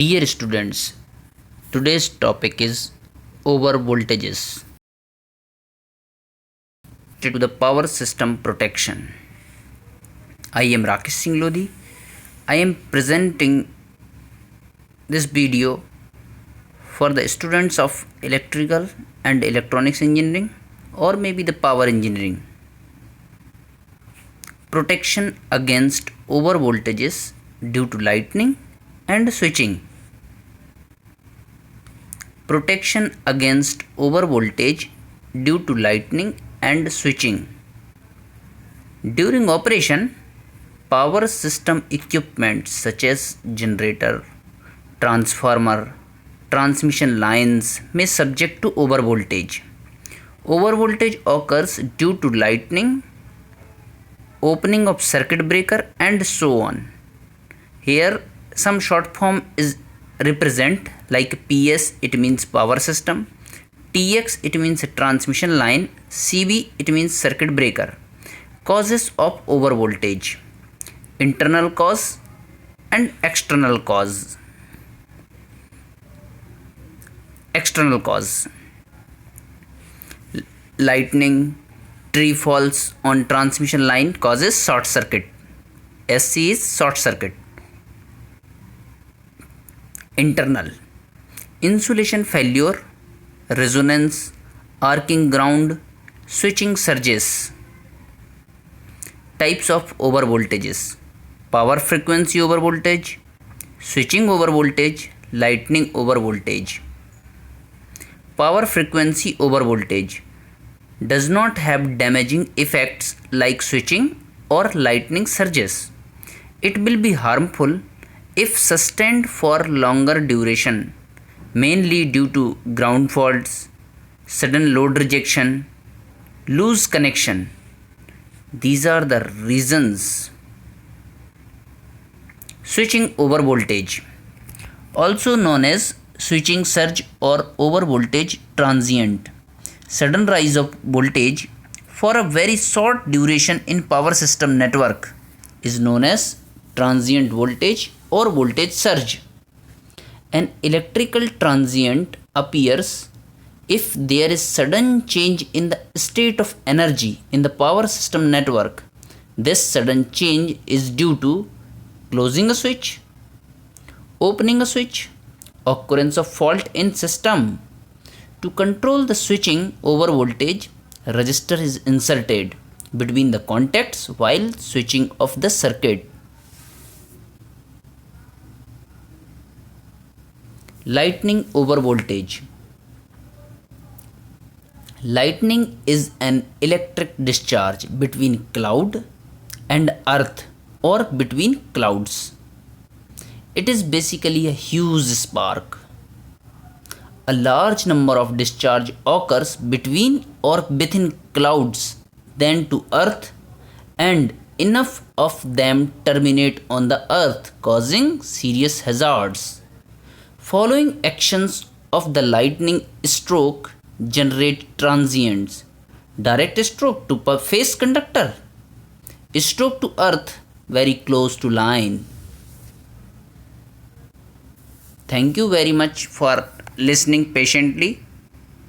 Dear students, today's topic is over voltages to the power system protection. I am Rakesh Singh Lodhi. I am presenting this video for the students of electrical and electronics engineering or maybe the power engineering. Protection against over voltages due to lightning and switching. Protection against overvoltage due to lightning and switching. During operation, power system equipment such as generator, transformer, transmission lines may subject to overvoltage. Overvoltage occurs due to lightning, opening of circuit breaker and so on. Here some short form is represent like PS, it means power system, TX, it means transmission line, CB, it means circuit breaker. Causes of overvoltage: internal cause and external cause. External cause: lightning, tree falls on transmission line causes short circuit. SC is short circuit. Internal: insulation failure, resonance, arcing ground, switching surges. Types of overvoltages: power frequency overvoltage, switching overvoltage, lightning overvoltage. Power frequency overvoltage does not have damaging effects like switching or lightning surges. It will be harmful if sustained for longer duration, mainly due to ground faults, sudden load rejection, loose connection. These are the reasons. Switching overvoltage, also known as switching surge or overvoltage transient. Sudden rise of voltage for a very short duration in power system network is known as transient voltage or voltage surge. An electrical transient appears if there is sudden change in the state of energy in the power system network. This sudden change is due to closing a switch, opening a switch, occurrence of fault in system. To control the switching over voltage, resistor is inserted between the contacts while switching off the circuit. Lightning overvoltage. Lightning is an electric discharge between cloud and earth or between clouds. It is basically a huge spark. A large number of discharge occurs between or within clouds then to earth, and enough of them terminate on the earth, causing serious hazards. Following actions of the lightning stroke generate transients: direct stroke to face conductor, stroke to earth very close to line. Thank you very much for listening patiently.